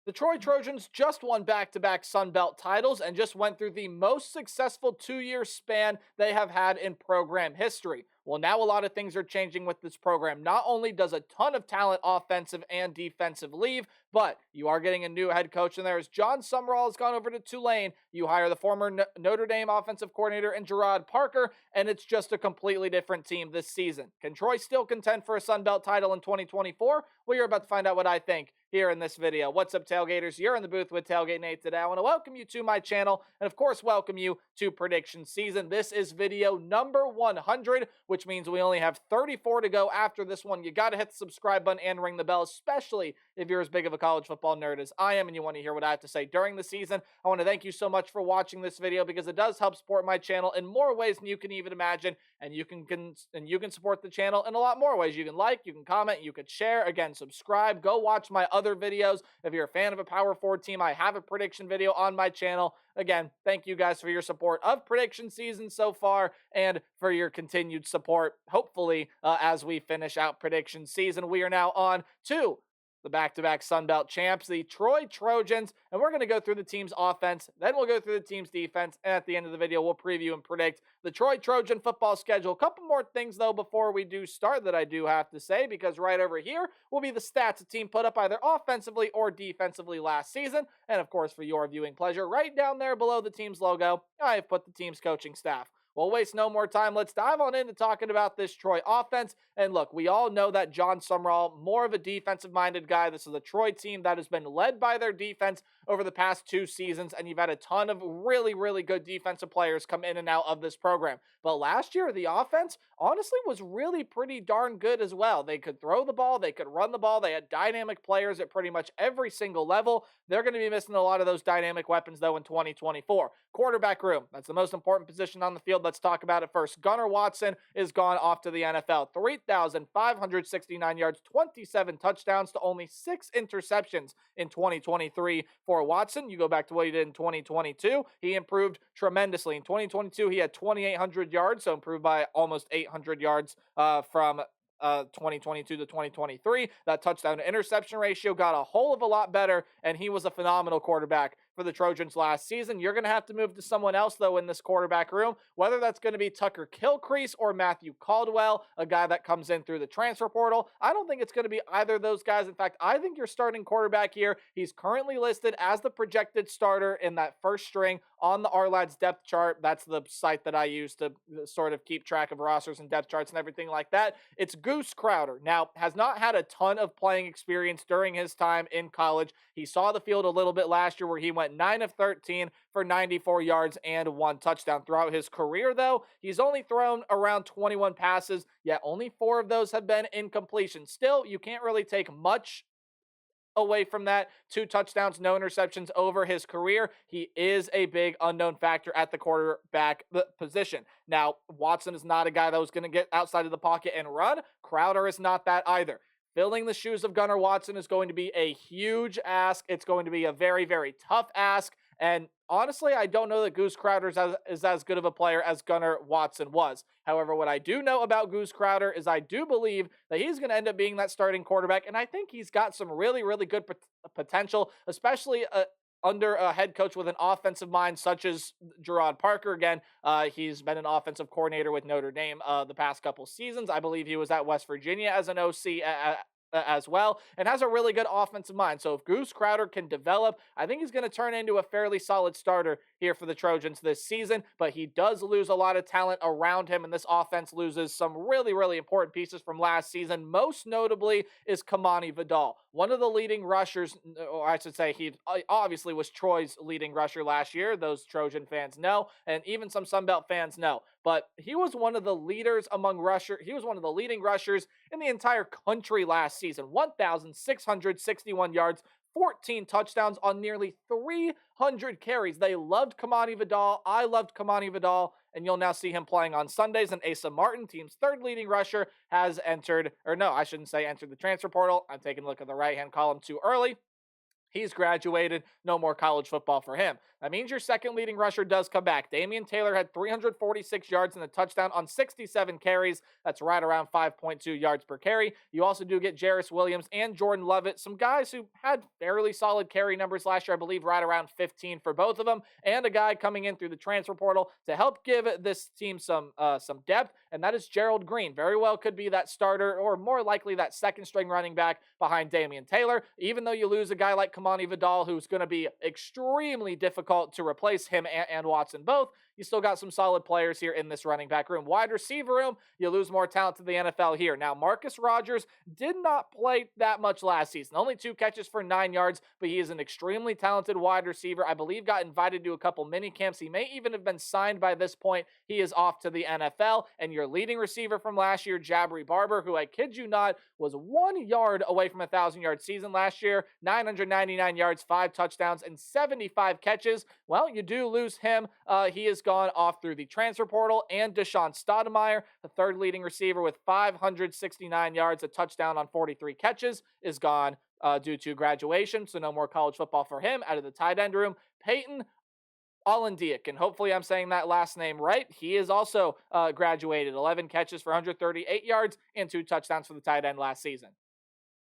The Troy Trojans just won back-to-back Sun Belt titles and just went through the most successful two-year span they have had in program history. Well, now a lot of things are changing with this program. Not only does a ton of talent, offensive and defensive, leave, but you are getting a new head coach in there. As John Summerall has gone over to Tulane, you hire the former Notre Dame offensive coordinator and Gerard Parker, and it's just a completely different team this season. Can Troy still contend for a Sun Belt title in 2024? Well, you're about to find out what I think here in this video. What's up, Tailgaters? You're in the booth with Tailgate Nate today. I want to welcome you to my channel and, of course, welcome you to prediction season. This is video number 100, which means we only have 34 to go after this one. You got to hit the subscribe button and ring the bell, especially if you're as big of a college football nerd as I am and you want to hear what I have to say during the season. I want to thank you so much for watching this video because it does help support my channel in more ways than you can even imagine, and you can support the channel in a lot more ways. You can like, you can comment, you could share, again, subscribe, go watch my other videos. If you're a fan of a Power 4 team, I have a prediction video on my channel. Again, thank you guys for your support of prediction season so far and for your continued support, hopefully, as we finish out prediction season. We are now on to the back-to-back Sun Belt champs, the Troy Trojans, and we're going to go through the team's offense, then we'll go through the team's defense, and at the end of the video, we'll preview and predict the Troy Trojan football schedule. A couple more things, though, before we do start that I do have to say, because right over here will be the stats the team put up either offensively or defensively last season, and of course, for your viewing pleasure, right down there below the team's logo, I have put the team's coaching staff. We'll waste no more time. Let's dive on into talking about this Troy offense. And look, we all know that John Summerall, more of a defensive-minded guy. This is a Troy team that has been led by their defense over the past two seasons, and you've had a ton of really, really good defensive players come in and out of this program. But last year, the offense, honestly, was really pretty darn good as well. They could throw the ball. They could run the ball. They had dynamic players at pretty much every single level. They're going to be missing a lot of those dynamic weapons, though, in 2024. Quarterback room, that's the most important position on the field. Let's talk about it first. Gunnar Watson is gone off to the NFL. 3,569 yards, 27 touchdowns to only 6 interceptions in 2023 for Watson. You go back to what he did in 2022, he improved tremendously. In 2022, he had 2,800 yards, so improved by almost 800 yards from 2022 to 2023. That touchdown to interception ratio got a whole of a lot better, and he was a phenomenal quarterback for the Trojans last season. You're going to have to move to someone else, though, in this quarterback room, whether that's going to be Tucker Kilcrease or Matthew Caldwell, a guy that comes in through the transfer portal. I don't think it's going to be either of those guys. In fact, I think your starting quarterback here, he's currently listed as the projected starter in that first string on the RLAD's depth chart. That's the site that I use to sort of keep track of rosters and depth charts and everything like that. It's Goose Crowder. Now, has not had a ton of playing experience during his time in college. He saw the field a little bit last year where he went 9 of 13 for 94 yards and 1 touchdown. Throughout his career, though, he's only thrown around 21 passes, yet only 4 of those have been incompletion. Still, you can't really take much away from that. 2 touchdowns, no interceptions over his career. He is a big unknown factor at the quarterback position. Now, Watson is not a guy that was going to get outside of the pocket and run. Crowder is not that either. Filling the shoes of Gunnar Watson is going to be a huge ask. It's going to be a very, very tough ask. And honestly, I don't know that Goose Crowder is as good of a player as Gunnar Watson was. However, what I do know about Goose Crowder is I do believe that he's going to end up being that starting quarterback. And I think he's got some really, really good potential, especially under a head coach with an offensive mind such as Gerard Parker. Again, he's been an offensive coordinator with Notre Dame the past couple seasons. I believe he was at West Virginia as an OC as well, and has a really good offensive mind. So if Goose Crowder can develop, I think he's going to turn into a fairly solid starter here for the Trojans this season, but he does lose a lot of talent around him, and this offense loses some really, really important pieces from last season. Most notably is Kamani Vidal, one of the leading rushers, or I should say he obviously was Troy's leading rusher last year. Those Trojan fans know, and even some Sunbelt fans know, but he was one of the leaders among he was one of the leading rushers in the entire country last season. 1,661 yards, 14 touchdowns on nearly 300 carries. They loved Kamani Vidal. I loved Kamani Vidal, and you'll now see him playing on Sundays. And Asa Martin, team's 3rd leading rusher, has entered, or no, I shouldn't say entered the transfer portal. I'm taking a look at the right-hand column too early. He's graduated. No more college football for him. That means your second leading rusher does come back. Damian Taylor had 346 yards and a touchdown on 67 carries. That's right around 5.2 yards per carry. You also do get Jarris Williams and Jordan Lovett, some guys who had fairly solid carry numbers last year, I believe right around 15 for both of them, and a guy coming in through the transfer portal to help give this team some depth, and that is Gerald Green. Very well could be that starter, or more likely that second string running back behind Damian Taylor. Even though you lose a guy like Kamani Vidal, who's going to be extremely difficult to replace him and Watson both, you still got some solid players here in this running back room. Wide receiver room, you lose more talent to the NFL here. Now, Marcus Rogers did not play that much last season. Only 2 catches for 9 yards, but he is an extremely talented wide receiver. I believe got invited to a couple mini camps. He may even have been signed by this point. He is off to the NFL. And your leading receiver from last year, Jabari Barber, who I kid you not, was 1 yard away from a 1,000-yard season last year, 999 yards, 5 touchdowns, and 75 catches. Well, you do lose him. He is gone off through the transfer portal. And Deshaun Stoudemire, the third leading receiver with 569 yards, a touchdown on 43 catches, is gone due to graduation. So no more college football for him out of the tight end room. Peyton Olendiak, and hopefully I'm saying that last name right. He is also graduated. 11 catches for 138 yards and 2 touchdowns for the tight end last season.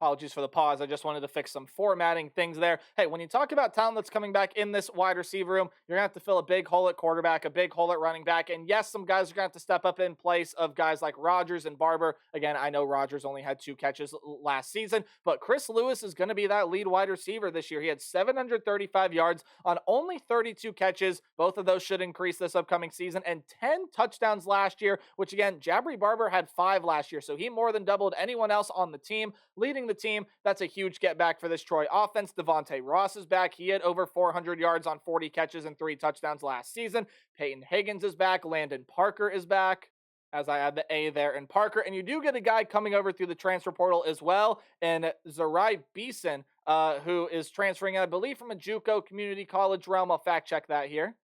Apologies for the pause. I just wanted to fix some formatting things there. Hey, when you talk about talent that's coming back in this wide receiver room, you're going to have to fill a big hole at quarterback, a big hole at running back. And yes, some guys are going to have to step up in place of guys like Rodgers and Barber. Again, I know Rodgers only had 2 catches last season, but Chris Lewis is going to be that lead wide receiver this year. He had 735 yards on only 32 catches. Both of those should increase this upcoming season, and 10 touchdowns last year, which again, Jabari Barber had 5 last year. So he more than doubled anyone else on the team, leading the team. That's a huge get back for this Troy offense. Devontae Ross is back. He had over 400 yards on 40 catches and 3 touchdowns last season. Peyton Higgins is back. Landon Parker is back, as I add the A there in Parker. And you do get a guy coming over through the transfer portal as well, and Zarai Beeson, who is transferring, I believe, from a JUCO community college realm. I'll fact check that here.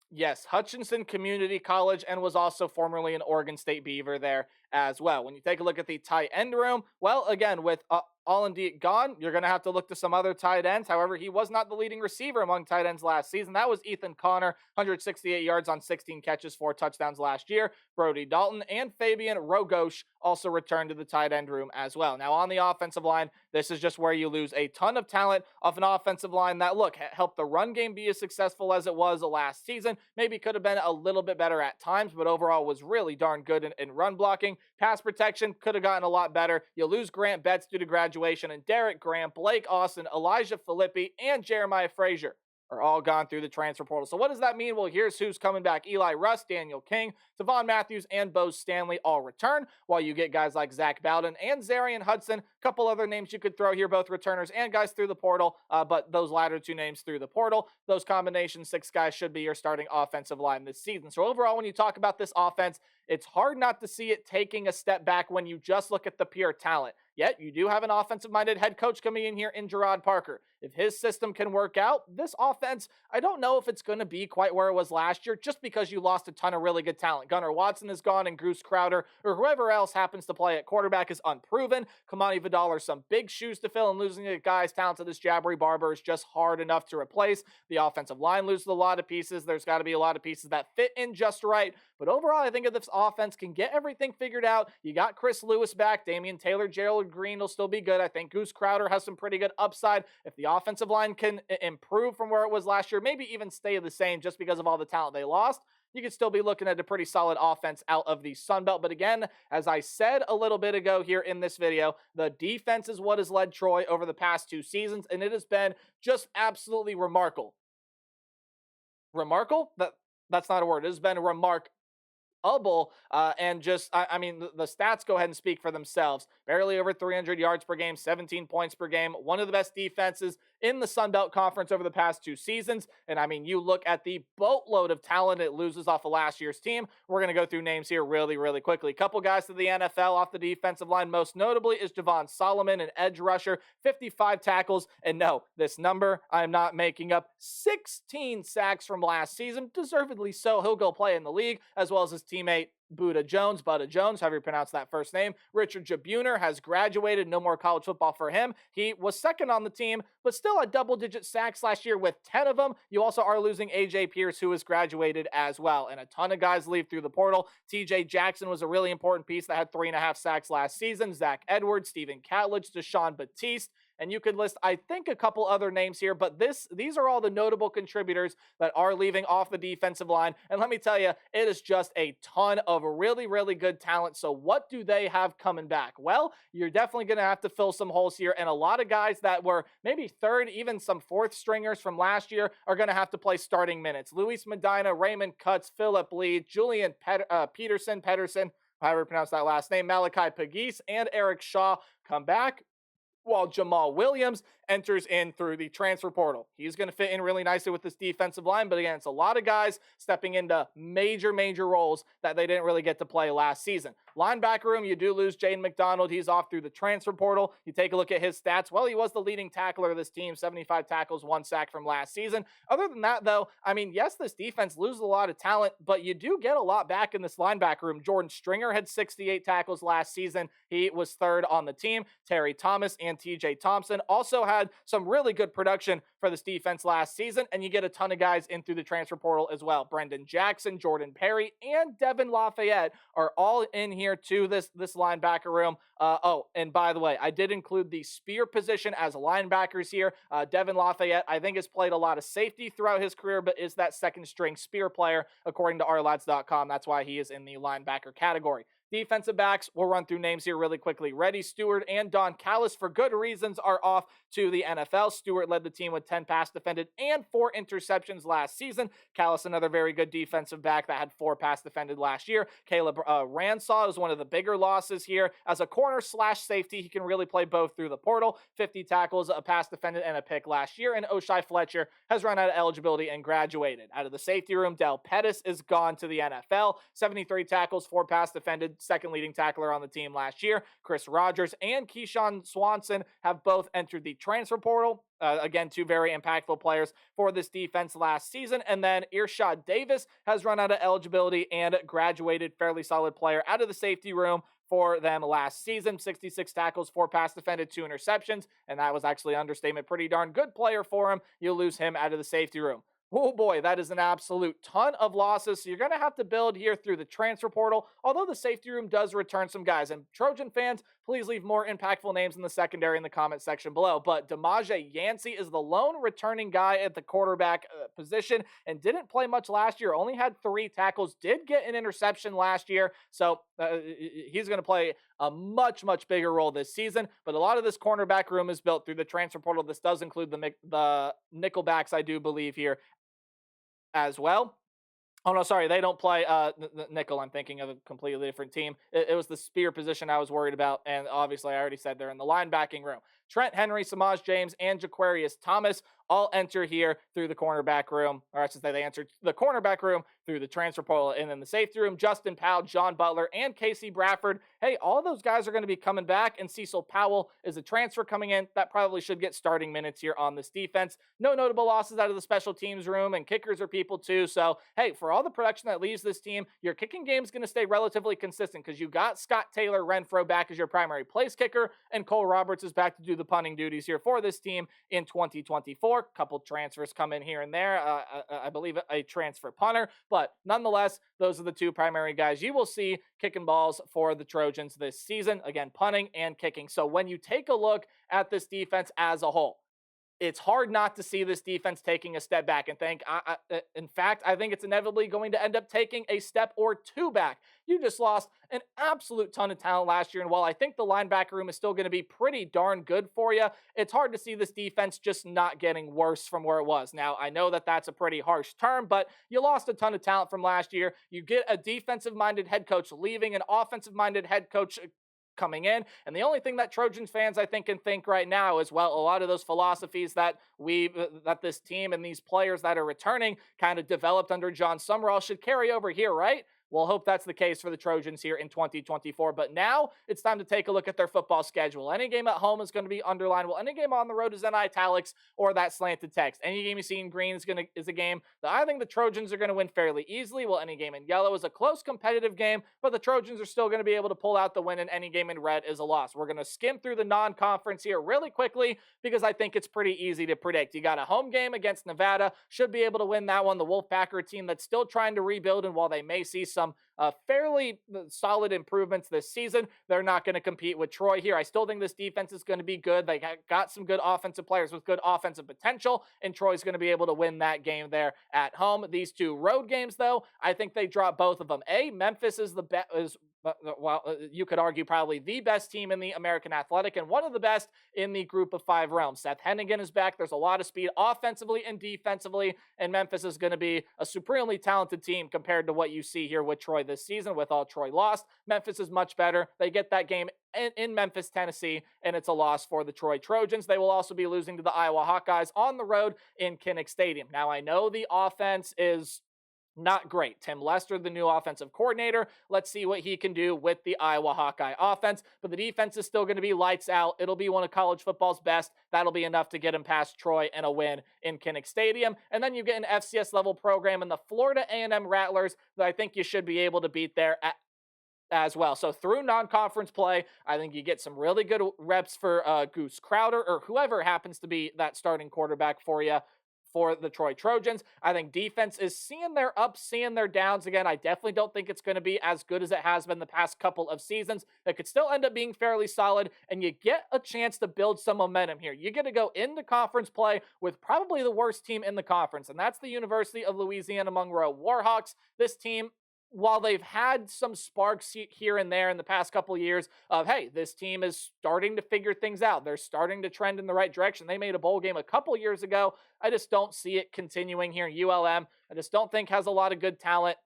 Yes, Hutchinson Community College, and was also formerly an Oregon State Beaver there as well. When you take a look at the tight end room, well, again, with Olendiak gone, you're going to have to look to some other tight ends. However, he was not the leading receiver among tight ends last season. That was Ethan Connor, 168 yards on 16 catches, 4 touchdowns last year. Brody Dalton and Fabian Rogosh also returned to the tight end room as well. Now, on the offensive line, this is just where you lose a ton of talent off an offensive line that, look, helped the run game be as successful as it was last season. Maybe could have been a little bit better at times, but overall was really darn good in run blocking. Pass protection could have gotten a lot better. You lose Grant Betts due to graduation, and Derek Grant, Blake Austin, Elijah Philippi, and Jeremiah Frazier are all gone through the transfer portal. So what does that mean? Well, here's who's coming back. Eli Russ, Daniel King, Tavon Matthews, and Bo Stanley all return, while you get guys like Zach Bowden and Zarian Hudson. A couple other names you could throw here, both returners and guys through the portal, but those latter 2 names through the portal. Those combination 6 guys should be your starting offensive line this season. So overall, when you talk about this offense, it's hard not to see it taking a step back when you just look at the pure talent. Yet, you do have an offensive-minded head coach coming in here in Gerard Parker. If his system can work out, this offense, I don't know if it's going to be quite where it was last year, just because you lost a ton of really good talent. Gunnar Watson is gone, and Goose Crowder, or whoever else happens to play at quarterback, is unproven. Kamani Vidal are some big shoes to fill, and losing a guy as talented as Jabari Barber is just hard enough to replace. The offensive line loses a lot of pieces. There's got to be a lot of pieces that fit in just right. But overall, I think if this offense can get everything figured out, you got Chris Lewis back, Damian Taylor, Gerald Green will still be good. I think Goose Crowder has some pretty good upside. If the offensive line can improve from where it was last year, maybe even stay the same just because of all the talent they lost, you could still be looking at a pretty solid offense out of the Sun Belt. But again, as I said a little bit ago here in this video, the defense is what has led Troy over the past 2 seasons, and it has been just absolutely remarkable. Remarkable? That's not a word. It has been and just, I mean, the stats go ahead and speak for themselves. Barely over 300 yards per game, 17 points per game, one of the best defenses in the Sun Belt Conference over the past 2 seasons. And I mean, you look at the boatload of talent it loses off of last year's team. We're going to go through names here really, really quickly. A couple guys to the NFL off the defensive line, most notably is Javon Solomon, an edge rusher, 55 tackles. And no, this number I'm not making up, 16 sacks from last season, deservedly so. He'll go play in the league, as well as his teammate Buda Jones, however you pronounce that first name. Richard Jabuner has graduated. No more college football for him. He was second on the team, but still had double-digit sacks last year with 10 of them. You also are losing A.J. Pierce, who has graduated as well. And a ton of guys leave through the portal. T.J. Jackson was a really important piece that had 3.5 sacks last season. Zach Edwards, Stephen Catledge, Deshaun Batiste. And you could list, I think, a couple other names here, but these are all the notable contributors that are leaving off the defensive line. And let me tell you, it is just a ton of really, really good talent. So what do they have coming back? Well, you're definitely going to have to fill some holes here. And a lot of guys that were maybe third, even some fourth stringers from last year are going to have to play starting minutes. Luis Medina, Raymond Cutts, Philip Lee, Julian Pederson, however you pronounce that last name, Malachi Pagis, and Eric Shaw come back, while Jamal Williams enters in through the transfer portal. He's going to fit in really nicely with this defensive line, but again, it's a lot of guys stepping into major roles that they didn't really get to play last season. Linebacker room, you do lose Jaden McDonald. He's off through the transfer portal. You take a look at his stats. Well, he was the leading tackler of this team, 75 tackles, 1 sack from last season. Other than that, though, I mean, yes, this defense loses a lot of talent, but you do get a lot back in this linebacker room. Jordan Stringer had 68 tackles last season. He was third on the team. Terry Thomas and TJ Thompson also had some really good production for this defense last season, and you get a ton of guys in through the transfer portal as well. Brendan Jackson, Jordan Perry, and Devin Lafayette are all in here to this linebacker room. And by the way, I did include the spear position as linebackers here. Devin Lafayette, I think, has played a lot of safety throughout his career, but is that second string spear player, according to ourlads.com. That's why he is in the linebacker category. Defensive backs, we'll run through names here really quickly. Reddy Stewart and Don Callis, for good reasons, are off to the NFL. Stewart led the team with 10 pass defended and 4 interceptions last season. Callis, another very good defensive back that had 4 pass defended last year. Caleb Ransaw is one of the bigger losses here. As a corner slash safety, he can really play both through the portal. 50 tackles, a pass defended, and a pick last year. And Oshai Fletcher has run out of eligibility and graduated. Out of the safety room, Del Pettis is gone to the NFL. 73 tackles, 4 pass defended, second leading tackler on the team last year. Chris Rogers and Keyshawn Swanson have both entered the transfer portal. Again, 2 very impactful players for this defense last season. And then Irshad Davis has run out of eligibility and graduated. Fairly solid player out of the safety room for them last season. 66 tackles, 4 pass defended, 2 interceptions. And that was actually understatement. Pretty darn good player for him. You lose him out of the safety room. Oh boy, that is an absolute ton of losses. So you're going to have to build here through the transfer portal, although the safety room does return some guys. And Trojan fans, please leave more impactful names in the secondary in the comment section below. But Demaje Yancey is the lone returning guy at the quarterback position and didn't play much last year. Only had 3 tackles, did get an interception last year. So he's going to play a much bigger role this season. But a lot of this cornerback room is built through the transfer portal. This does include the nickelbacks, I do believe, here as well. Oh, no, sorry. They don't play nickel. I'm thinking of a completely different team. It was the spear position I was worried about. And obviously, I already said they're in the linebacking room. Trent Henry, Samaj James, and Jaquarius Thomas all enter here through the cornerback room. Or I should say they entered the cornerback room through the transfer portal. And in the safety room, Justin Powell, John Butler, and Casey Bradford. Hey, all those guys are going to be coming back. And Cecil Powell is a transfer coming in. That probably should get starting minutes here on this defense. No notable losses out of the special teams room. And kickers are people too. So, hey, for all the production that leaves this team, your kicking game is going to stay relatively consistent because you got Scott Taylor Renfro back as your primary place kicker. And Cole Roberts is back to do the punting duties here for this team in 2024. Couple transfers come in here and there. I believe a transfer punter, but nonetheless, those are the 2 primary guys you will see kicking balls for the Trojans this season. Again, punting and kicking. So when you take a look at this defense as a whole, it's hard not to see this defense taking a step back and think, in fact, I think it's inevitably going to end up taking a step or 2 back. You just lost an absolute ton of talent last year, and while I think the linebacker room is still going to be pretty darn good for you, it's hard to see this defense just not getting worse from where it was. Now, I know that that's a pretty harsh term, but you lost a ton of talent from last year. You get a defensive-minded head coach leaving, an offensive-minded head coach coming in. And the only thing that Trojans fans, I think, can think right now is, well, a lot of those philosophies that that this team and these players that are returning kind of developed under John Summerall should carry over here, right? We'll hope that's the case for the Trojans here in 2024. But now it's time to take a look at their football schedule. Any game at home is going to be underlined. Well, any game on the road is in italics or that slanted text. Any game you see in green is a game that I think the Trojans are going to win fairly easily. Well, any game in yellow is a close competitive game, but the Trojans are still going to be able to pull out the win, and any game in red is a loss. We're going to skim through the non-conference here really quickly because I think it's pretty easy to predict. You got a home game against Nevada, should be able to win that one. The Wolfpack team that's still trying to rebuild, and while they may see some fairly solid improvements this season, they're not going to compete with Troy here. I still think this defense is going to be good. They got some good offensive players with good offensive potential, and Troy's going to be able to win that game there at home. These two road games, though, I think they drop both of them. Memphis is the best. You could argue probably the best team in the American Athletic and one of the best in the group of five realms. Seth Hennigan is back. There's a lot of speed offensively and defensively, and Memphis is going to be a supremely talented team compared to what you see here with Troy this season. With all Troy lost, Memphis is much better. They get that game in Memphis, Tennessee, and it's a loss for the Troy Trojans. They will also be losing to the Iowa Hawkeyes on the road in Kinnick Stadium. Now, I know the offense is not great. Tim Lester, the new offensive coordinator. Let's see what he can do with the Iowa Hawkeye offense. But the defense is still going to be lights out. It'll be one of college football's best. That'll be enough to get him past Troy and a win in Kinnick Stadium. And then you get an FCS level program in the Florida A&M Rattlers that I think you should be able to beat there as well. So through non-conference play, I think you get some really good reps for Goose Crowder or whoever happens to be that starting quarterback for you for the Troy Trojans. I think defense is seeing their ups, seeing their downs again. I definitely don't think it's going to be as good as it has been the past couple of seasons. It could still end up being fairly solid, and you get a chance to build some momentum here. You get to go into conference play with probably the worst team in the conference, and that's the University of Louisiana Monroe Warhawks. This team, while they've had some sparks here and there in the past couple of years of, hey, this team is starting to figure things out. They're starting to trend in the right direction. They made a bowl game a couple years ago. I just don't see it continuing here. ULM, I just don't think has a lot of good talent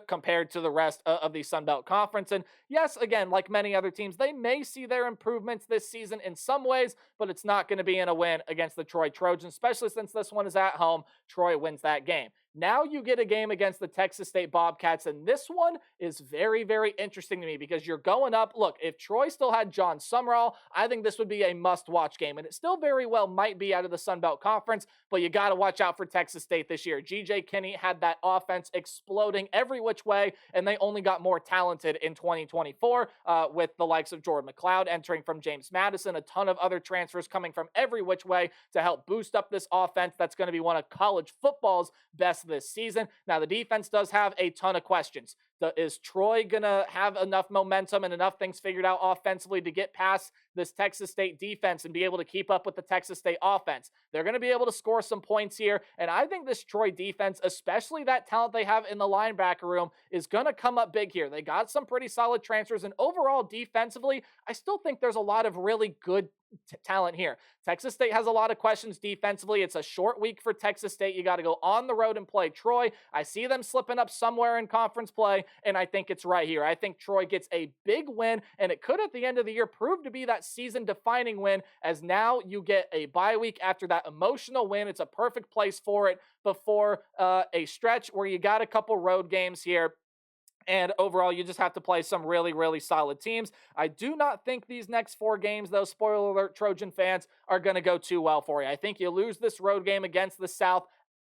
compared to the rest of the Sun Belt Conference. And yes, again, like many other teams, they may see their improvements this season in some ways, but it's not going to be in a win against the Troy Trojans, especially since this one is at home. Troy wins that game. Now you get a game against the Texas State Bobcats, and this one is very, very interesting to me because you're going up. Look, if Troy still had John Summerall, I think this would be a must-watch game, and it still very well might be out of the Sun Belt Conference, but you got to watch out for Texas State this year. G.J. Kinney had that offense exploding every which way, and they only got more talented in 2024 with the likes of Jordan McLeod entering from James Madison, a ton of other transfers coming from every which way to help boost up this offense that's going to be one of college football's best this season. Now, the defense does have a ton of questions. Is Troy going to have enough momentum and enough things figured out offensively to get past this Texas State defense and be able to keep up with the Texas State offense? They're going to be able to score some points here, and I think this Troy defense, especially that talent they have in the linebacker room, is going to come up big here. They got some pretty solid transfers, and overall defensively, I still think there's a lot of really good talent here. Texas State has a lot of questions defensively. It's a short week for Texas State. You got to go on the road and play Troy. I see them slipping up somewhere in conference play, and I think it's right here. I think Troy gets a big win, and it could at the end of the year prove to be that season-defining win, as now you get a bye week after that emotional win. It's a perfect place for it before a stretch where you got a couple road games here. And overall, you just have to play some really, really solid teams. I do not think these next four games, though, spoiler alert, Trojan fans, are going to go too well for you. I think you lose this road game against the South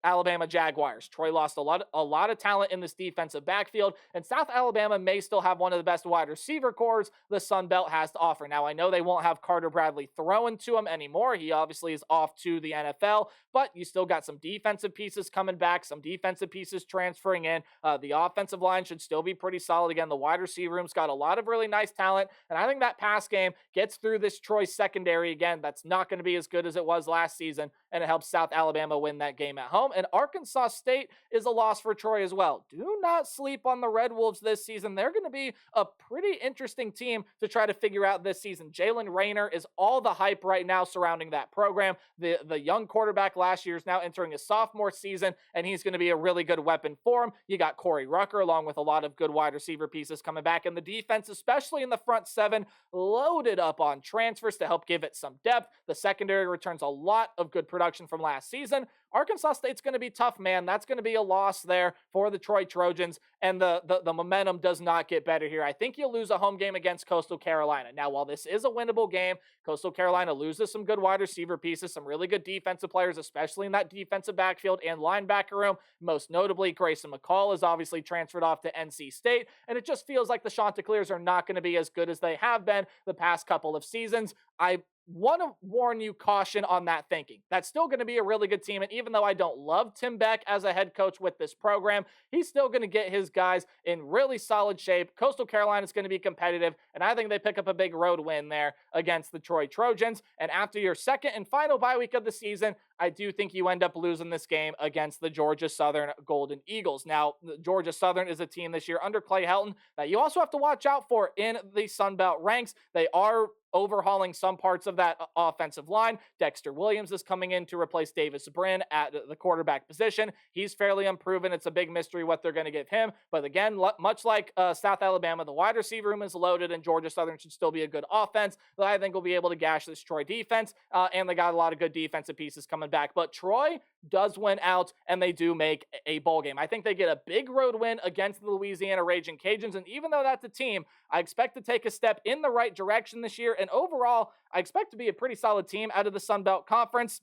Alabama Jaguars. Troy lost a lot of talent in this defensive backfield, and South Alabama may still have one of the best wide receiver cores the Sun Belt has to offer. Now, I know they won't have Carter Bradley throwing to him anymore. He obviously is off to the NFL, but you still got some defensive pieces coming back, some defensive pieces transferring in. The offensive line should still be pretty solid. Again, the wide receiver room's got a lot of really nice talent, and I think that pass game gets through this Troy secondary again. That's not going to be as good as it was last season, and it helps South Alabama win that game at home. And Arkansas State is a loss for Troy as well. Do not sleep on the Red Wolves this season. They're going to be a pretty interesting team to try to figure out this season. Jalen Rayner is all the hype right now surrounding that program. The young quarterback last year is now entering his sophomore season, and he's going to be a really good weapon for him. You got Corey Rucker along with a lot of good wide receiver pieces coming back, and the defense, especially in the front seven, loaded up on transfers to help give it some depth. The secondary returns a lot of good production from last season. Arkansas State's going to be tough, man. That's going to be a loss there for the Troy Trojans, and the momentum does not get better here. I think you'll lose a home game against Coastal Carolina. Now, while this is a winnable game, Coastal Carolina loses some good wide receiver pieces, some really good defensive players, especially in that defensive backfield and linebacker room. Most notably, Grayson McCall is obviously transferred off to NC State, and it just feels like the Chanticleers are not going to be as good as they have been the past couple of seasons. I want to warn you, caution on that thinking. That's still going to be a really good team, and even though I don't love Tim Beck as a head coach with this program, he's still going to get his guys in really solid shape. Coastal Carolina is going to be competitive, and I think they pick up a big road win there against the Troy Trojans. And after your second and final bye week of the season, I do think you end up losing this game against the Georgia Southern Golden Eagles. Now, Georgia Southern is a team this year under Clay Helton that you also have to watch out for in the Sun Belt ranks. They are overhauling some parts of that offensive line. Dexter Williams is coming in to replace Davis Brin at the quarterback position. He's fairly unproven. It's a big mystery what they're going to give him. But again, much like South Alabama, the wide receiver room is loaded, and Georgia Southern should still be a good offense that I think will be able to gash this Troy defense. And they got a lot of good defensive pieces coming back. But Troy does win out, and they do make a bowl game. I think they get a big road win against the Louisiana Raging Cajuns. And even though that's a team I expect to take a step in the right direction this year, and overall, I expect to be a pretty solid team out of the Sun Belt Conference.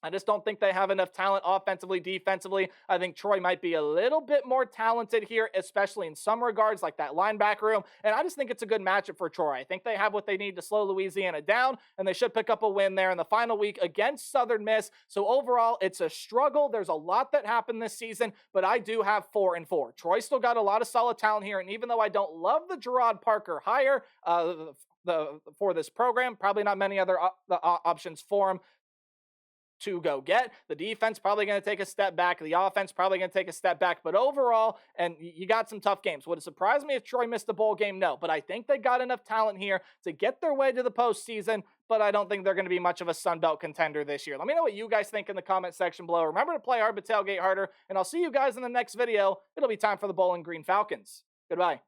I just don't think they have enough talent offensively, defensively. I think Troy might be a little bit more talented here, especially in some regards, like that linebacker room. And I just think it's a good matchup for Troy. I think they have what they need to slow Louisiana down, and they should pick up a win there in the final week against Southern Miss. So overall, it's a struggle. There's a lot that happened this season, but I do have 4-4. Troy still got a lot of solid talent here, and even though I don't love the Gerard Parker hire for this program, probably not many other options for him to go get. The defense probably going to take a step back. The offense probably going to take a step back. But overall, and you got some tough games. Would it surprise me if Troy missed a bowl game? No. But I think they got enough talent here to get their way to the postseason. But I don't think they're going to be much of a Sun Belt contender this year. Let me know what you guys think in the comment section below. Remember to play hard but tailgate harder. And I'll see you guys in the next video. It'll be time for the Bowling Green Falcons. Goodbye.